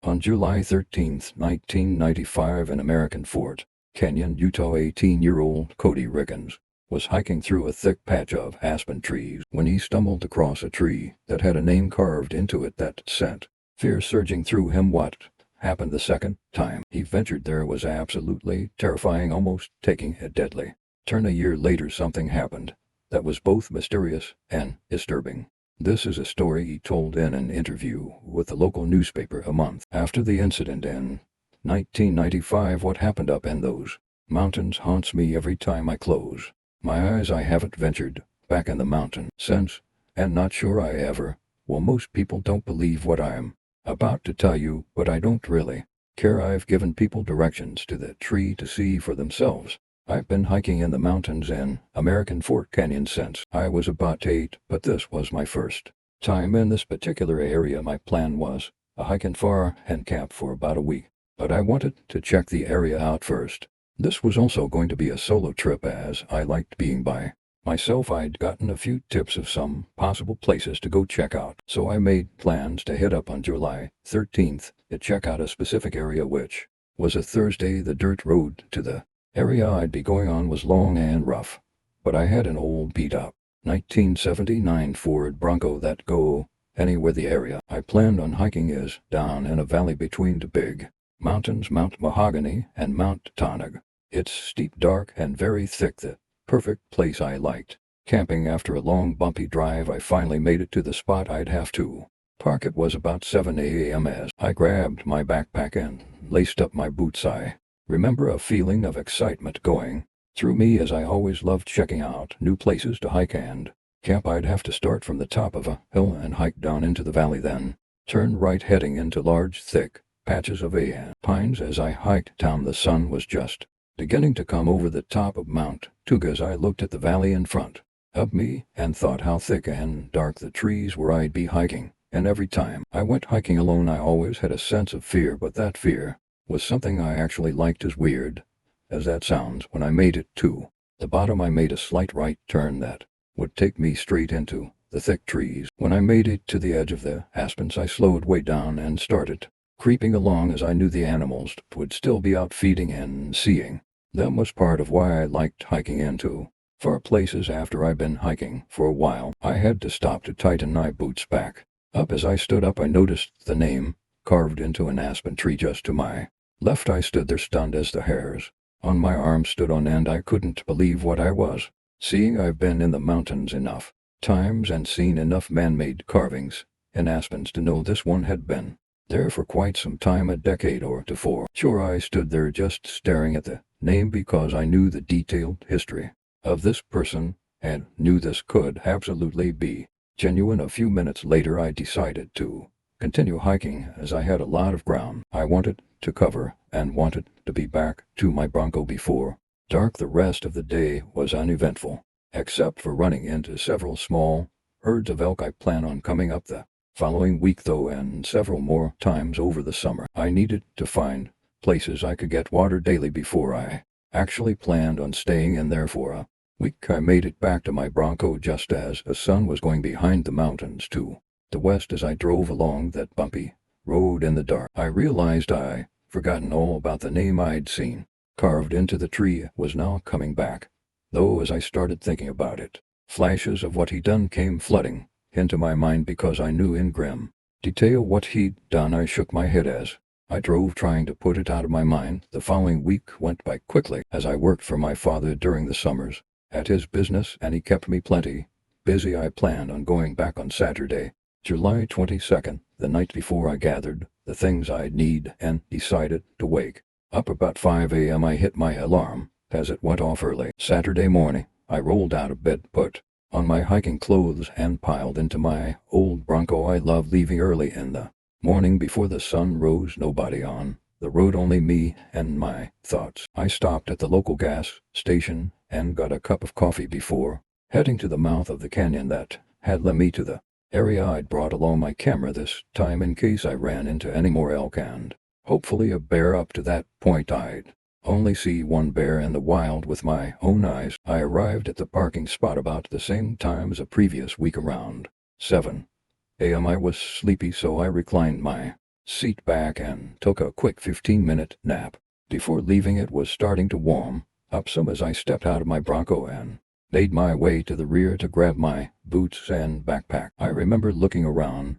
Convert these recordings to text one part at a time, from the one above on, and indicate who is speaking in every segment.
Speaker 1: On July 13, 1995, in American Fort Canyon, Utah, 18-year-old Cody Richens was hiking through a thick patch of aspen trees when he stumbled across a tree that had a name carved into it that sent fear surging through him. What happened the second time he ventured there was absolutely terrifying, almost taking a deadly turn. A year later, something happened that was both mysterious and disturbing. This is a story he told in an interview with the local newspaper a month after the incident in 1995. What happened up in those mountains haunts me every time I close my eyes. I haven't ventured back in the mountain since, and not sure I ever will. Most people don't believe what I'm about to tell you, but I don't really care. I've given people directions to the tree to see for themselves. I've been hiking in the mountains in American Fort Canyon since I was about 8, but this was my first time in this particular area. My plan was a hike and far and camp for about a week, but I wanted to check the area out first. This was also going to be a solo trip, as I liked being by myself. I'd gotten a few tips of some possible places to go check out, so I made plans to head up on July 13th to check out a specific area, which was a Thursday. The dirt road to the area I'd be going on was long and rough, but I had an old beat-up 1979 Ford Bronco that go anywhere. The area I planned on hiking is down in a valley between the big mountains, Mount Mahogany and Mount Tonag. It's steep, dark, and very thick, the perfect place I liked camping. After a long bumpy drive, I finally made it to the spot I'd have to park. It was about 7 a.m. as I grabbed my backpack and laced up my boots. I remember a feeling of excitement going through me, as I always loved checking out new places to hike and camp. I'd have to start from the top of a hill and hike down into the valley, then turn right, heading into large, thick patches of pines. As I hiked down, the sun was just beginning to come over the top of Mount Tug. As I looked at the valley in front of me and thought how thick and dark the trees were I'd be hiking, and every time I went hiking alone I always had a sense of fear, but that fear was something I actually liked. As weird as that sounds, when I made it to the bottom, I made a slight right turn that would take me straight into the thick trees. When I made it to the edge of the aspens, I slowed way down and started creeping along, as I knew the animals would still be out feeding, and seeing them was part of why I liked hiking into far places. After I'd been hiking for a while, I had to stop to tighten my boots back up. As I stood up, I noticed the name carved into an aspen tree just to my left. I stood there stunned as the hairs on my arms stood on end. I couldn't believe what I was seeing. I've been in the mountains enough times and seen enough man-made carvings in aspens to know this one had been there for quite some time, a decade or two. For sure, I stood there just staring at the name because I knew the detailed history of this person and knew this could absolutely be genuine. A few minutes later, I decided to continue hiking, as I had a lot of ground I wanted to cover and wanted to be back to my Bronco before dark. The rest of the day was uneventful, except for running into several small herds of elk. I plan on coming up the following week though, and several more times over the summer. I needed to find places I could get water daily before I actually planned on staying in there for a week. I made it back to my Bronco just as the sun was going behind the mountains to the west. As I drove along that bumpy road in the dark, I realized I'd forgotten all about the name I'd seen carved into the tree. It was now coming back, though. As I started thinking about it, flashes of what he'd done came flooding into my mind, because I knew in grim detail what he'd done. I shook my head as I drove, trying to put it out of my mind. The following week went by quickly, as I worked for my father during the summers at his business, and he kept me plenty busy. I planned on going back on Saturday, July 22nd, the night before. I gathered the things I'd need and decided to wake up about 5 a.m. I hit my alarm as it went off early Saturday morning. I rolled out of bed, put on my hiking clothes, and piled into my old Bronco. I love leaving early in the morning before the sun rose. Nobody on the road, only me and my thoughts. I stopped at the local gas station and got a cup of coffee before heading to the mouth of the canyon that had led me to the area. I'd brought along my camera this time in case I ran into any more elk and hopefully a bear. Up to that point, I'd only see one bear in the wild with my own eyes. I arrived at the parking spot about the same time as a previous week, around 7 a.m. I was sleepy, so I reclined my seat back and took a quick 15-minute nap. Before leaving, it was starting to warm up some as I stepped out of my Bronco and made my way to the rear to grab my boots and backpack. I remember looking around,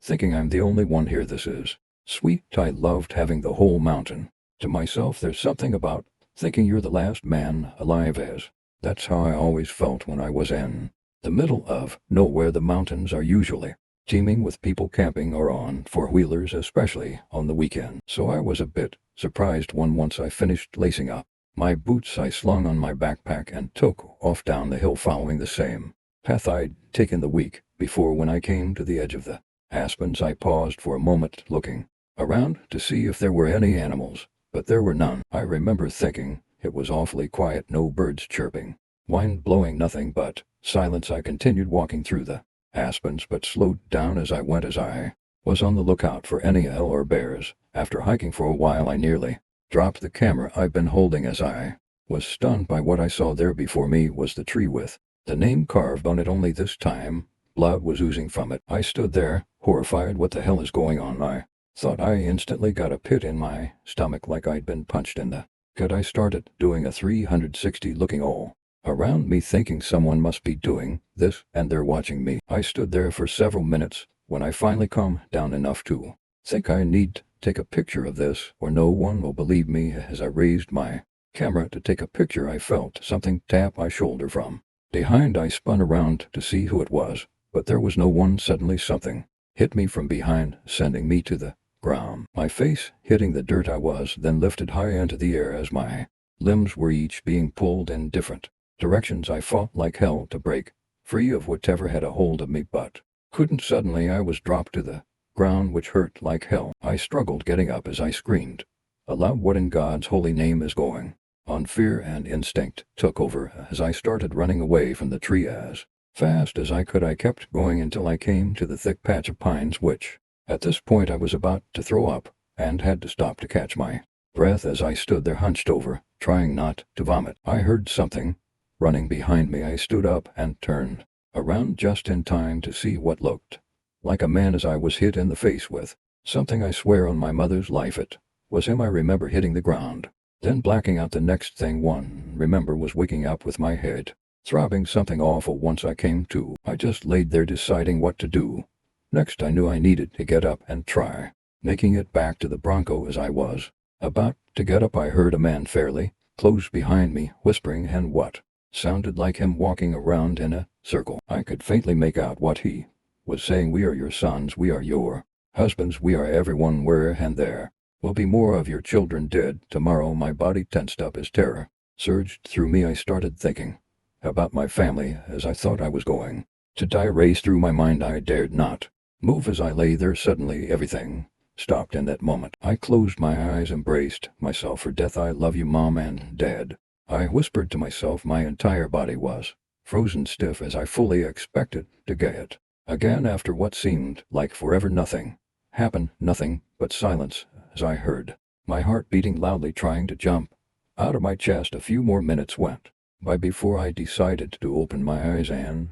Speaker 1: thinking I'm the only one here. This is sweet. I loved having the whole mountain to myself. There's something about thinking you're the last man alive, as that's how I always felt when I was in the middle of nowhere. The mountains are usually teeming with people camping or on four-wheelers, especially on the weekend. So I was a bit surprised when once I finished lacing up my boots, I slung on my backpack and took off down the hill, following the same path I'd taken the week before. When I came to the edge of the aspens, I paused for a moment, looking around to see if there were any animals, but there were none. I remember thinking it was awfully quiet, no birds chirping, wind blowing, nothing but silence. I continued walking through the aspens, but slowed down as I went, as I was on the lookout for any elk or bears. After hiking for a while, I nearly dropped the camera I'd been holding as I was stunned by what I saw. There before me was the tree with the name carved on it, only this time blood was oozing from it. I stood there, horrified. What the hell is going on? I thought. I instantly got a pit in my stomach like I'd been punched in the gut. I started doing a 360, looking all around me, thinking someone must be doing this and they're watching me. I stood there for several minutes when I finally calmed down enough to think I need to take a picture of this or no one will believe me. As I raised my camera to take a picture, I felt something tap my shoulder from behind. I spun around to see who it was, but there was no one. Suddenly something hit me from behind, sending me to the ground, my face hitting the dirt. I was then lifted high into the air as my limbs were each being pulled in different directions. I fought like hell to break free of whatever had a hold of me, but couldn't. Suddenly I was dropped to the ground, which hurt like hell. I struggled getting up as I screamed aloud, what in God's holy name is going on? Fear and instinct took over as I started running away from the tree as fast as I could. I kept going until I came to the thick patch of pines, which at this point I was about to throw up and had to stop to catch my breath. As I stood there hunched over, trying not to vomit, I heard something running behind me. I stood up and turned around just in time to see what looked like a man as I was hit in the face with something. I swear on my mother's life it was him. I remember hitting the ground, then blacking out. The next thing one remember was waking up with my head throbbing, something awful. Once I came to, I just laid there deciding what to do next. I knew I needed to get up and try making it back to the Bronco. As I was about to get up, I heard a man fairly close behind me, whispering and what sounded like him walking around in a circle. I could faintly make out what he was saying. We are your sons, we are your husbands, we are everyone where, and there will be more of your children dead tomorrow. My body tensed up as terror surged through me. I started thinking about my family as I thought I was going to die raced through my mind. I dared not move as I lay there. Suddenly everything stopped in that moment. I closed my eyes, embraced myself for death. I love you, Mom and Dad, I whispered to myself. My entire body was frozen stiff as I fully expected to get again. After what seemed like forever, nothing happened, nothing but silence, as I heard my heart beating loudly, trying to jump out of my chest. A few more minutes went by before I decided to open my eyes and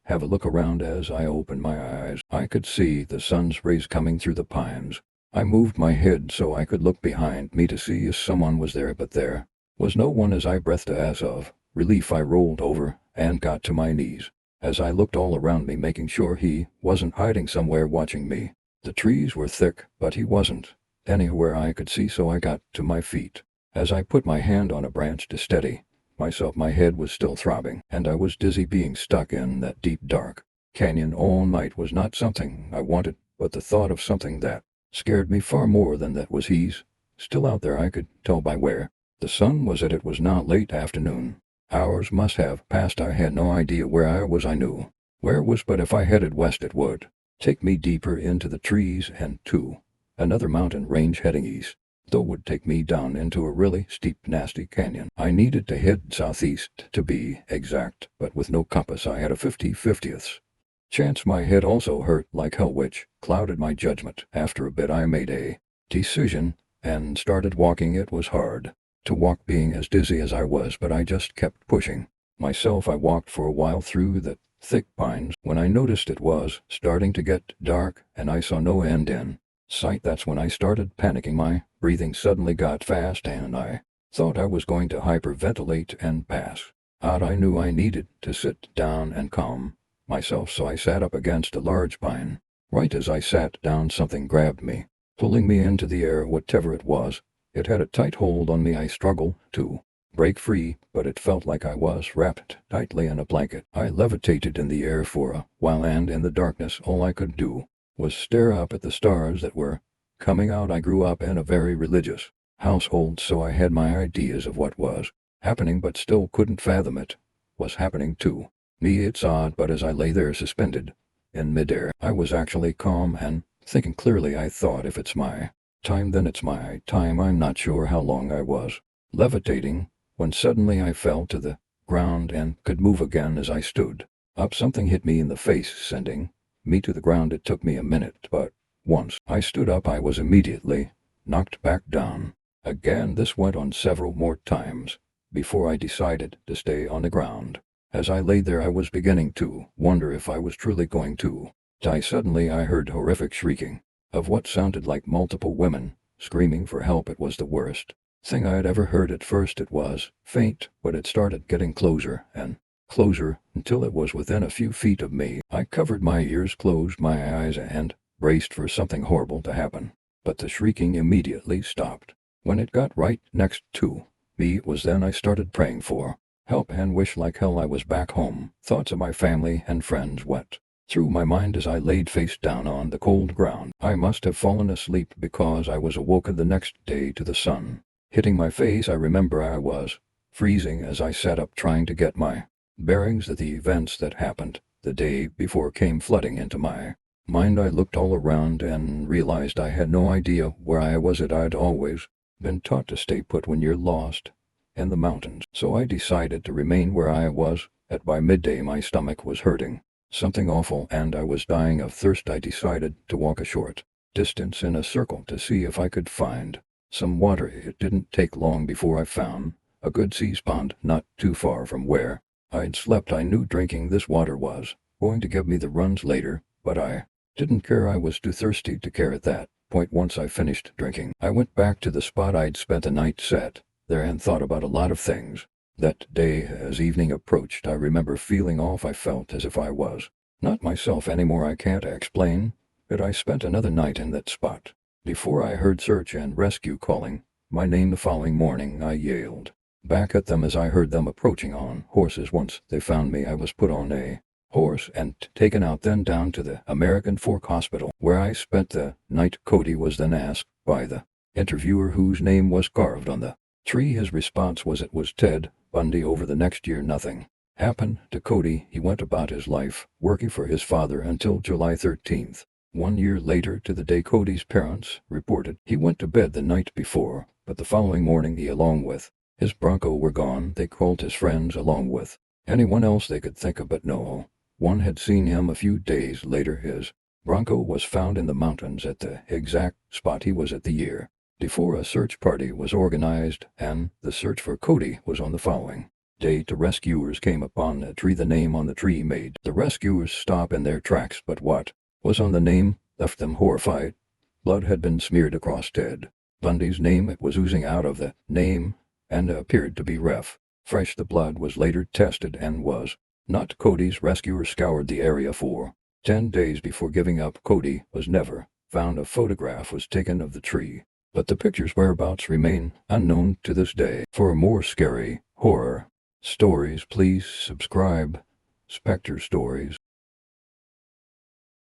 Speaker 1: have a look around. As I opened my eyes, I could see the sun's rays coming through the pines. I moved my head so I could look behind me to see if someone was there, but there was no one. As I breathed as of relief, I rolled over and got to my knees as I looked all around me, making sure he wasn't hiding somewhere watching me. The trees were thick, but he wasn't anywhere I could see, so I got to my feet. As I put my hand on a branch to steady myself, my head was still throbbing, and I was dizzy. Being stuck in that deep dark canyon all night was not something I wanted, but the thought of something that scared me far more than that was he's still out there. I could tell by where the sun was at. It was now late afternoon. Hours must have passed. I had no idea where I was. I knew where it was, but if I headed west it would take me deeper into the trees and to another mountain range. Heading east, though, would take me down into a really steep, nasty canyon. I needed to head southeast to be exact, but with no compass I had a 50/50th chance. My head also hurt like hell, which clouded my judgment. After a bit I made a decision and started walking. It was hard to walk being as dizzy as I was, but I just kept pushing myself. I walked for a while through the thick pines when I noticed it was starting to get dark and I saw no end in sight. That's when I started panicking. My breathing suddenly got fast and I thought I was going to hyperventilate and pass out. I knew I needed to sit down and calm myself, so I sat up against a large pine. Right as I sat down, something grabbed me, pulling me into the air. Whatever it was, it had a tight hold on me. I struggled to break free, but it felt like I was wrapped tightly in a blanket. I levitated in the air for a while, and in the darkness all I could do was stare up at the stars that were coming out. I grew up in a very religious household, so I had my ideas of what was happening, but still couldn't fathom it was happening to me. It's odd, but as I lay there suspended in midair, I was actually calm and thinking clearly. I thought, if it's my time, then it's my time. I'm not sure how long I was levitating when suddenly I fell to the ground and could move again. As I stood up, something hit me in the face, sending me to the ground. It took me a minute, but once I stood up, I was immediately knocked back down again. This went on several more times before I decided to stay on the ground. As I lay there, I was beginning to wonder if I was truly going to die. Suddenly I heard horrific shrieking of what sounded like multiple women screaming for help. It was the worst thing I had ever heard. At first it was faint, but it started getting closer and closer until it was within a few feet of me. I covered my ears, closed my eyes, and braced for something horrible to happen. But the shrieking immediately stopped when it got right next to me. It was then I started praying for help and wish like hell I was back home. Thoughts of my family and friends went through my mind as I laid face down on the cold ground. I must have fallen asleep because I was awoken the next day to the sun hitting my face. I remember I was freezing as I sat up trying to get my bearings. That the events that happened the day before came flooding into my mind. I looked all around and realized I had no idea where I was at. I'd always been taught to stay put when you're lost in the mountains, so I decided to remain where I was at. By midday my stomach was hurting something awful and I was dying of thirst. I decided to walk a short distance in a circle to see if I could find some water. It didn't take long before I found a good sea pond not too far from where I'd slept. I knew drinking this water was going to give me the runs later, but I didn't care. I was too thirsty to care at that point. Once I finished drinking, I went back to the spot I'd spent the night, sat there and thought about a lot of things that day. As evening approached, I remember feeling off. I felt as if I was not myself anymore. I can't explain it. I spent another night in that spot before I heard search and rescue calling my name. The following morning I yelled back at them as I heard them approaching on horses. Once they found me, I was put on a horse and taken out, then down to the American Fork Hospital, where I spent the night. Cody was then asked by the interviewer whose name was carved on the tree. His response was it was Ted Bundy. Over the next year nothing happened to Cody. He went about his life working for his father until July 13th. 1 year later to the day, Cody's parents reported he went to bed the night before, but the following morning he, along with his Bronco, were gone. They called his friends along with anyone else they could think of, but no one had seen him. A few days later his Bronco was found in the mountains at the exact spot he was at the year before. A search party was organized and the search for Cody was on the following day. The rescuers came upon a tree. The name on the tree made the rescuers stop in their tracks, but what was on the name left them horrified. Blood had been smeared across Ted Bundy's name. It was oozing out of the name and appeared to be fresh. The blood was later tested and was not Cody's. Rescuers scoured the area for 10 days before giving up. Cody was never found. A photograph was taken of the tree, but the picture's whereabouts remain unknown to this day. For more scary horror stories, please subscribe. Specter Stories.